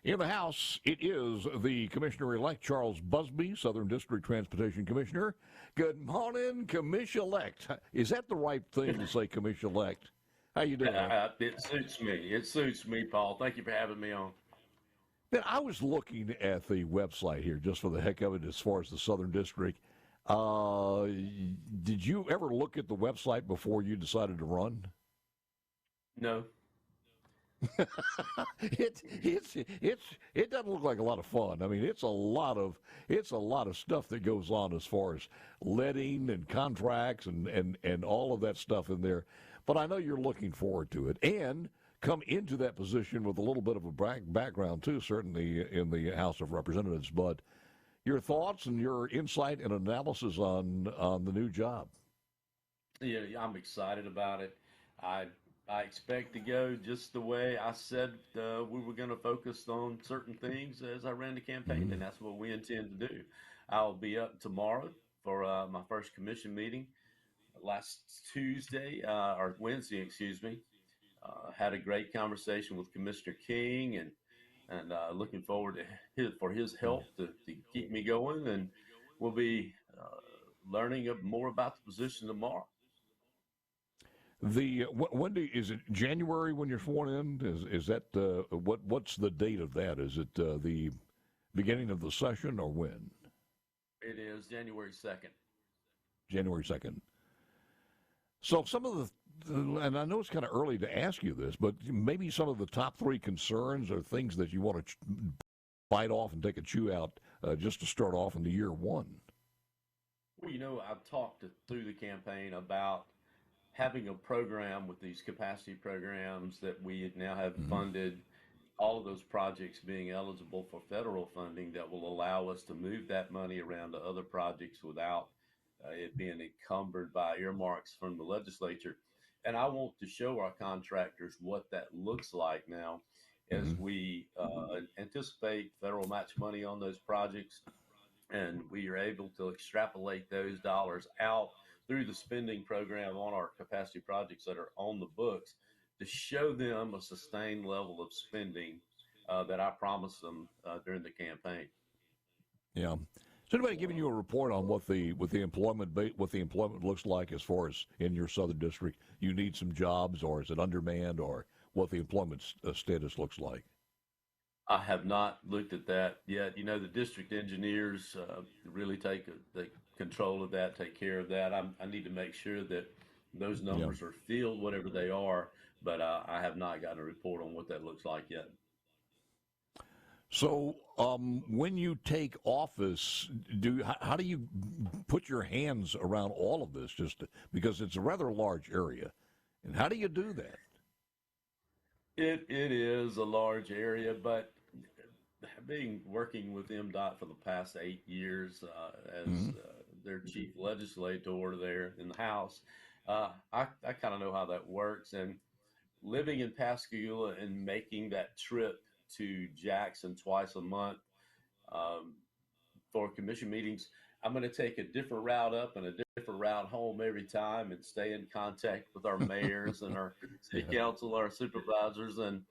In the House, it is the Commissioner-elect Charles Busby, Southern District Transportation Commissioner. Good morning, Commission-elect. Is that the right thing to say, Commission-elect? How you doing? It suits me. It suits me, Paul. Thank you for having me on. Man, I was looking at the website here just for the heck of it as far as the Southern District. Did you ever look at the website before you decided to run? No. It doesn't look like a lot of fun. I mean, it's a lot of stuff that goes on as far as letting and contracts and all of that stuff in there. But I know you're looking forward to it and come into that position with a little bit of a background too, certainly in the House of Representatives. But your thoughts and your insight and analysis on the new job. Yeah, I'm excited about it. I expect to go just the way I said we were going to focus on certain things as I ran the campaign, and that's what we intend to do. I'll be up tomorrow for my first commission meeting. Last Tuesday, or Wednesday, excuse me, had a great conversation with Commissioner King, and looking forward to his help to keep me going, and we'll be learning more about the position tomorrow. Is it January when you're sworn in? Is that what's the date of that? Is it the beginning of the session or when? It is January 2nd. January 2nd. So some of and I know it's kind of early to ask you this, but maybe some of the top three concerns or things that you want to bite off and take a chew out just to start off in the year one. Well, I've talked through the campaign about having a program with these capacity programs that we now have funded, all of those projects being eligible for federal funding that will allow us to move that money around to other projects without it being encumbered by earmarks from the legislature. And I want to show our contractors what that looks like now as we anticipate federal match money on those projects. And we are able to extrapolate those dollars out through the spending program on our capacity projects that are on the books to show them a sustained level of spending that I promised them during the campaign. Yeah. Is anybody giving you a report on what the employment looks like as far as in your Southern District? You need some jobs, or is it undermanned, or what the employment status looks like? I have not looked at that yet. The district engineers really take control of that, take care of that. I need to make sure that those numbers are filled, whatever they are, but I have not gotten a report on what that looks like yet. So when you take office, how do you put your hands around all of this? Because it's a rather large area, and how do you do that? It is a large area, but working with MDOT for the past 8 years as their chief legislator there in the House, I kind of know how that works. And living in Pascagoula and making that trip to Jackson twice a month for commission meetings, I'm going to take a different route up and a different route home every time and stay in contact with our mayors and our city council, our supervisors, and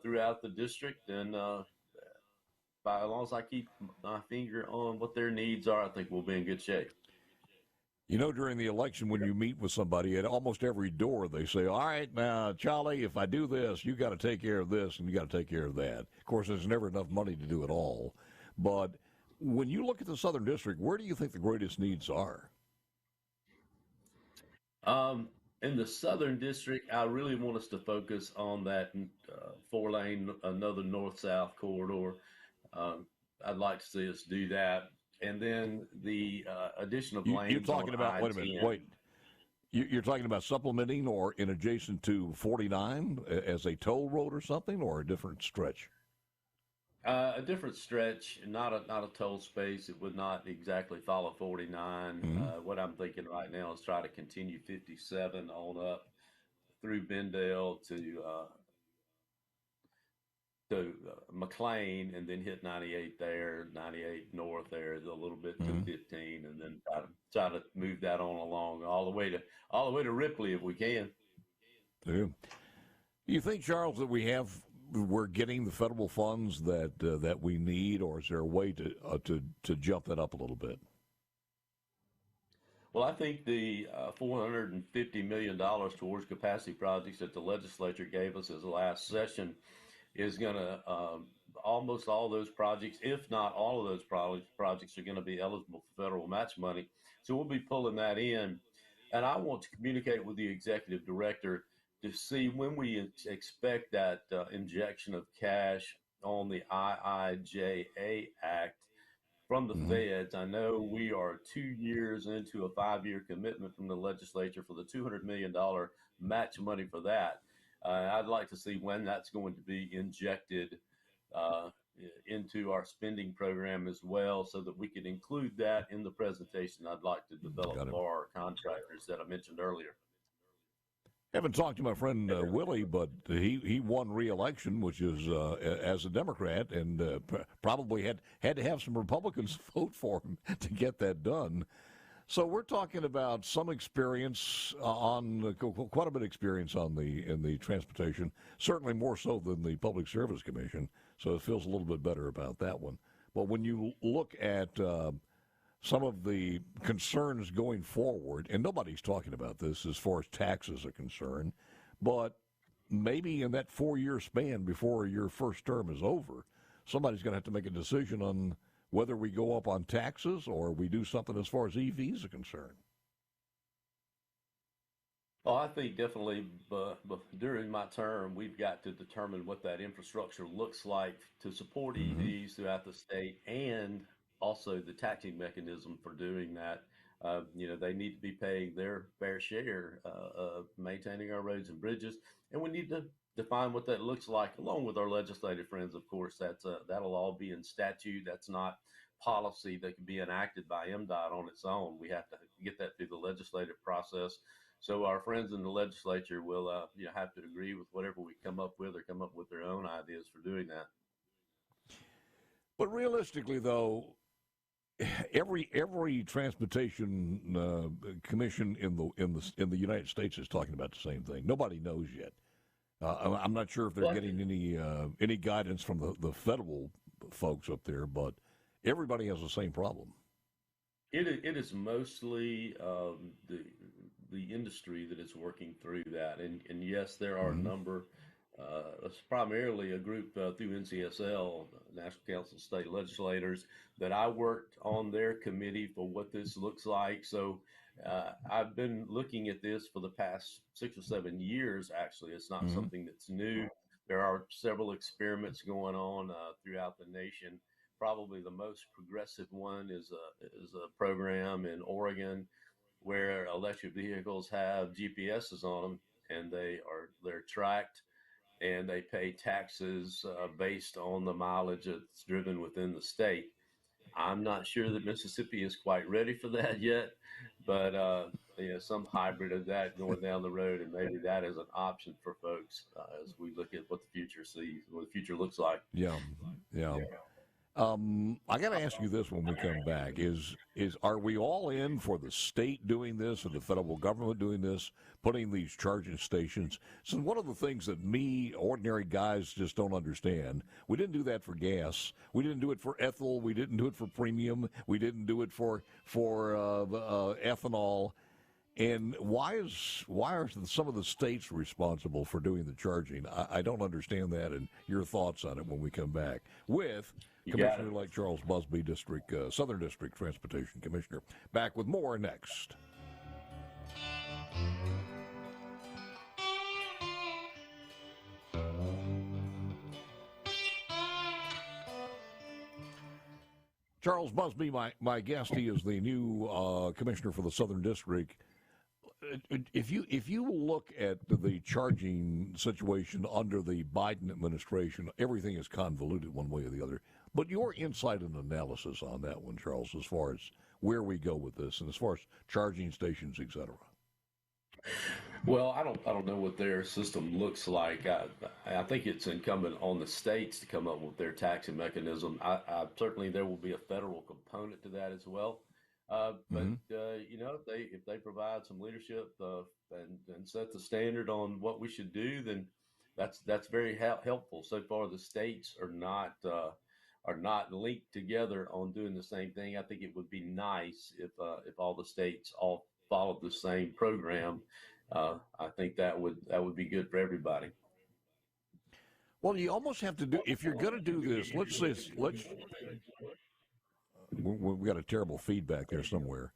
throughout the district. And as long as I keep my finger on what their needs are, I think we'll be in good shape. During the election, when you meet with somebody, at almost every door, they say, all right, now, Charlie, if I do this, you got to take care of this and you got to take care of that. Of course, there's never enough money to do it all. But when you look at the Southern District, where do you think the greatest needs are? In the Southern District, I really want us to focus on that 4-lane, another north-south corridor. I'd like to see us do that. And then the addition of lanes. You're talking about, wait a minute, You're talking about supplementing or in adjacent to 49 as a toll road or something, or a different stretch? A different stretch, not a toll space. It would not exactly follow 49. What I'm thinking right now is try to continue 57 on up through Bendale to McLean, and then hit 98 there, 98 north there, a little bit to 15, and then try to move that on along all the way to Ripley if we can. Yeah. You think, Charles, that we have we're getting the federal funds that we need, or is there a way to jump that up a little bit? Well, I think the $450 million towards capacity projects that the legislature gave us as the last session is going to almost all those projects, if not all of those projects, are going to be eligible for federal match money. So we'll be pulling that in. And I want to communicate with the executive director to see when we expect that injection of cash on the IIJA Act from the Mm-hmm. feds. I know we are 2 years into a 5-year commitment from the legislature for the $200 million match money for that. I'd like to see when that's going to be injected uh, into our spending program as well, so that we can include that in the presentation I'd like to develop Got it. for our contractors that I mentioned earlier. Haven't talked to my friend Willie, but he won re-election, which is as a Democrat, and probably had to have some Republicans vote for him to get that done. So we're talking about some experience on quite a bit of experience in the transportation, certainly more so than the Public Service Commission. So it feels a little bit better about that one. But when you look at some of the concerns going forward, and nobody's talking about this as far as taxes are concerned, but maybe in that 4-year span before your first term is over, somebody's going to have to make a decision on whether we go up on taxes or we do something as far as EVs are concerned. Well, I think definitely during my term, we've got to determine what that infrastructure looks like to support Mm-hmm. EVs throughout the state, and also the taxing mechanism for doing that. They need to be paying their fair share of maintaining our roads and bridges, and we need to define what that looks like, along with our legislative friends. Of course, that'll all be in statute. That's not policy that can be enacted by MDOT on its own. We have to get that through the legislative process. So our friends in the legislature will, have to agree with whatever we come up with, or come up with their own ideas for doing that. But realistically, though, every transportation commission in the United States is talking about the same thing. Nobody knows yet. I'm not sure if they're Well, getting any guidance from the federal folks up there, but everybody has the same problem. it is mostly the industry that is working through that, and yes, there are a Mm-hmm. number. It's primarily a group through NCSL, National Council of State Legislators, that I worked on their committee for what this looks like. So I've been looking at this for the past 6 or 7 years. Actually, it's not Mm-hmm. something that's new. There are several experiments going on throughout the nation. Probably the most progressive one is a program in Oregon where electric vehicles have GPSs on them, and they're tracked, and they pay taxes based on the mileage that's driven within the state. I'm not sure that Mississippi is quite ready for that yet, but some hybrid of that going down the road, and maybe that is an option for folks as we look at what the future looks like. Yeah, yeah. I got to ask you this when we come back: is are we all in for the state doing this or the federal government doing this, putting these charging stations? So one of the things that me, ordinary guys, just don't understand: we didn't do that for gas, we didn't do it for ethyl, we didn't do it for premium, we didn't do it for ethanol. And why are some of the states responsible for doing the charging? I don't understand that, and your thoughts on it when we come back with You got Commissioner it. like Charles Busby, Southern District Transportation Commissioner. Back with more next. Charles Busby, my guest, he is the new commissioner for the Southern District. If you look at the charging situation under the Biden administration, everything is convoluted one way or the other. But your insight and analysis on that one, Charles, as far as where we go with this, and as far as charging stations, et cetera. Well, I don't know what their system looks like. I think it's incumbent on the states to come up with their taxing mechanism. Certainly there will be a federal component to that as well. But Mm-hmm. if they provide some leadership and set the standard on what we should do, then that's very helpful. So far, the states are not linked together on doing the same thing. I think it would be nice if all the states all followed the same program. I think that would be good for everybody. Well, you almost have to do if you're going to do this. Let's say we've got a terrible feedback there somewhere.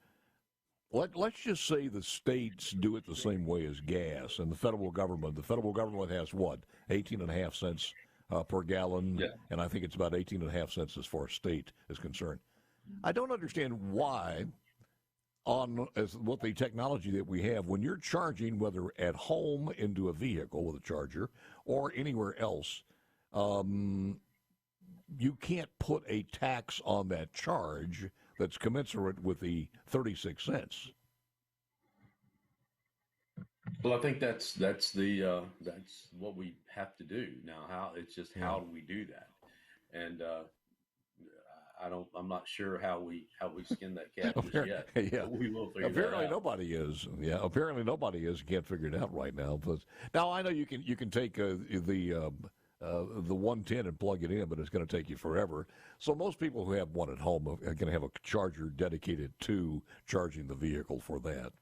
Let's just say the states do it the same way as gas, and the federal government. The federal government has what, 18.5 cents per gallon, Yeah. and I think it's about 18.5 cents as far as state is concerned. I don't understand why, on as what the technology that we have, when you're charging, whether at home into a vehicle with a charger or anywhere else, you can't put a tax on that charge that's commensurate with the 36 cents. Well, I think that's what we have to do now. How do we do that? And I'm not sure how we skin that cat just yet. Yeah, But we will figure apparently that out. nobody is. Yeah, apparently nobody is. Can't figure it out right now. But now I know you can take the 110 and plug it in, but it's going to take you forever. So most people who have one at home are going to have a charger dedicated to charging the vehicle for that.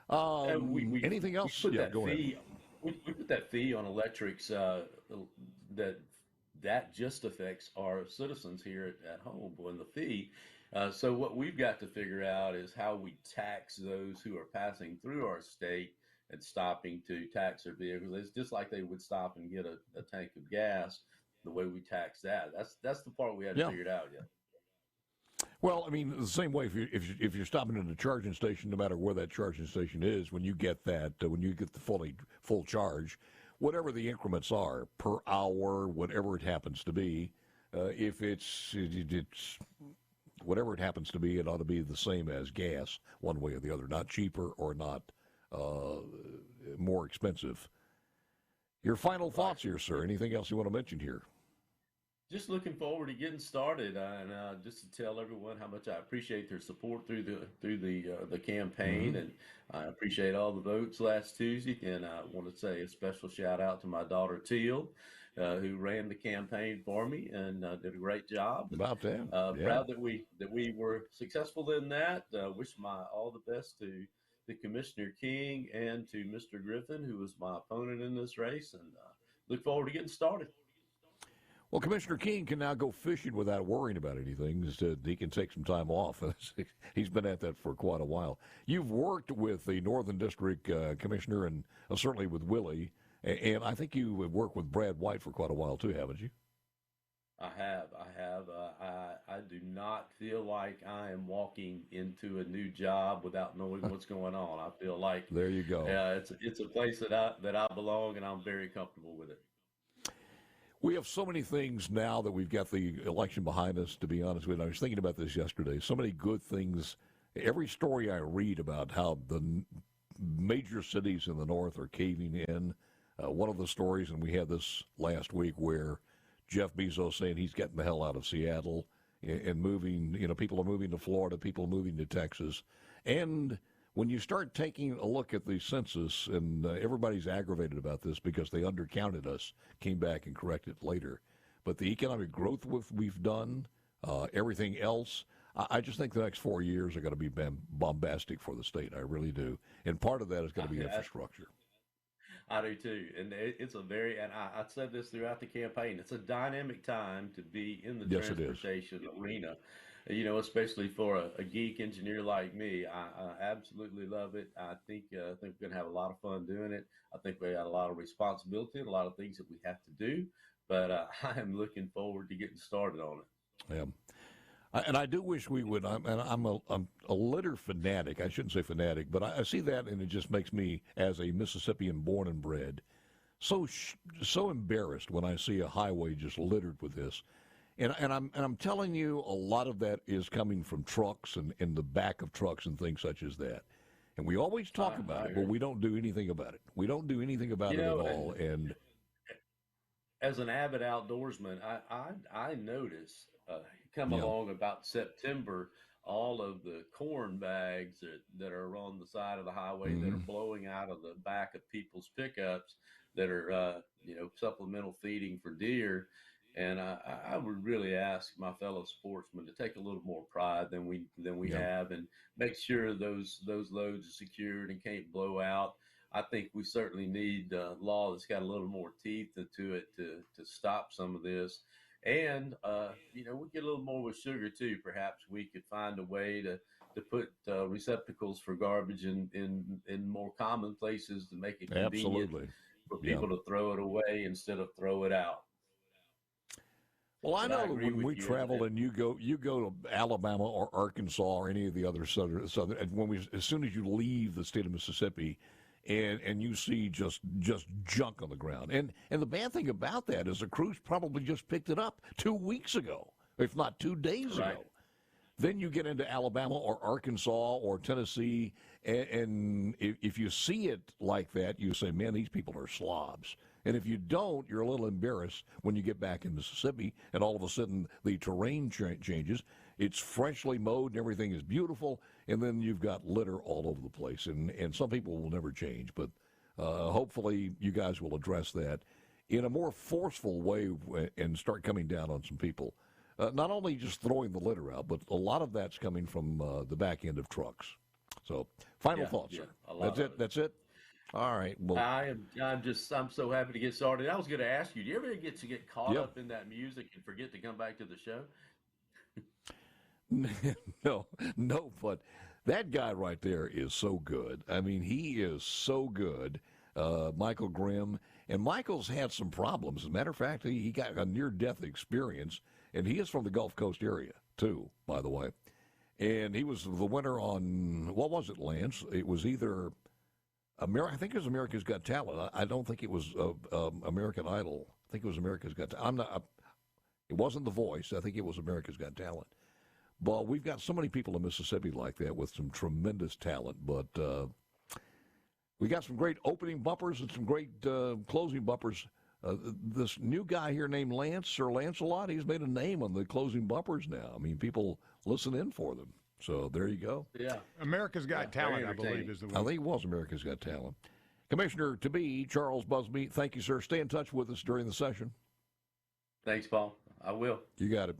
And Anything else? We put Yeah, that go ahead. fee. We put that fee on electrics that just affects our citizens here at home on the fee. So what we've got to figure out is how we tax those who are passing through our state and stopping to tax their vehicles. It's just like they would stop and get a tank of gas. The way we tax that. That's the part we haven't Yeah. figured out yet. Well, I mean, the same way if you're stopping at a charging station, no matter where that charging station is, when you get when you get the full charge, whatever the increments are per hour, whatever it happens to be, if it's whatever it happens to be, it ought to be the same as gas, one way or the other, not cheaper or not more expensive. Your final thoughts here, sir? Anything else you want to mention here? Just looking forward to getting started, and just to tell everyone how much I appreciate their support through the campaign, and I appreciate all the votes last Tuesday. And I want to say a special shout out to my daughter Teal, who ran the campaign for me and did a great job. About that, yeah. Proud that we were successful in that. Wish all the best to Commissioner King and to Mr. Griffin, who was my opponent in this race, and look forward to getting started. Well, Commissioner King can now go fishing without worrying about anything. He can take some time off. He's been at that for quite a while. You've worked with the Northern District Commissioner and certainly with Willie, and I think you have worked with Brad White for quite a while too, haven't you? I have. I do not feel like I am walking into a new job without knowing what's going on. I feel like there you go. It's a place that I belong, and I'm very comfortable with it. We have so many things now that we've got the election behind us, to be honest with you. I was thinking about this yesterday. So many good things. Every story I read about how the major cities in the north are caving in. One of the stories, and we had this last week, where Jeff Bezos saying he's getting the hell out of Seattle and moving, people are moving to Florida, people are moving to Texas. And when you start taking a look at the census, and everybody's aggravated about this because they undercounted us, came back and corrected it later. But the economic growth we've done, everything else, I just think the next 4 years are going to be bombastic for the state. I really do. And part of that is going to be infrastructure. I do too. And it's and I said this throughout the campaign, it's a dynamic time to be in the transportation arena. Especially for a geek engineer like me. I absolutely love it. I think we're going to have a lot of fun doing it. I think we got a lot of responsibility and a lot of things that we have to do. But I am looking forward to getting started on it. Yeah. And I do wish we would. I'm a litter fanatic. I shouldn't say fanatic, but I see that, and it just makes me, as a Mississippian born and bred, so embarrassed when I see a highway just littered with this. And I'm telling you, a lot of that is coming from trucks and in the back of trucks and things such as that. And we always talk about it, but we don't do anything about it. We don't do anything about it at all. And as an avid outdoorsman, I notice along about September, all of the corn bags that are on the side of the highway that are blowing out of the back of people's pickups. that are supplemental feeding for deer. And I would really ask my fellow sportsmen to take a little more pride than we Yeah. have, and make sure those loads are secured and can't blow out. I think we certainly need law that's got a little more teeth to it to stop some of this. And we get a little more with sugar too. Perhaps we could find a way to put receptacles for garbage in more common places to make it convenient Absolutely. for Yeah. people to throw it away instead of throw it out. Well, I But I know that agree when with we you. travel and you go to Alabama or Arkansas or any of the other southern and as soon as you leave the state of Mississippi, and you see just junk on the ground, and the bad thing about that is the crews probably just picked it up 2 weeks ago, if not 2 days Right. ago. Then you get into Alabama or Arkansas or Tennessee, and if you see it like that, you say, man, these people are slobs. And if you don't, you're a little embarrassed when you get back in Mississippi, and all of a sudden the terrain changes. It's freshly mowed and everything is beautiful, and then you've got litter all over the place. And some people will never change, but hopefully you guys will address that in a more forceful way and start coming down on some people. Not only just throwing the litter out, but a lot of that's coming from the back end of trucks. So, final thoughts, sir. That's it. That's it. All right. Well, I'm so happy to get started. I was going to ask you, do you ever get caught Yep. up in that music and forget to come back to the show? no, but that guy right there is so good. I mean, he is so good, Michael Grimm. And Michael's had some problems. As a matter of fact, he got a near-death experience, and he is from the Gulf Coast area, too, by the way. And he was the winner on, what was it, Lance? It was either I think it was America's Got Talent. I don't think it was American Idol. I think it was America's Got Talent. It wasn't The Voice. I think it was America's Got Talent. But we've got so many people in Mississippi like that with some tremendous talent. But we got some great opening bumpers and some great closing bumpers. This new guy here named Lance, Sir Lancelot, he's made a name on the closing bumpers now. I mean, people listen in for them. So there you go. Yeah. America's Got Talent, I believe, is the one. I think it was America's Got Talent. Commissioner-to-be Charles Busby, thank you, sir. Stay in touch with us during the session. Thanks, Paul. I will. You got it.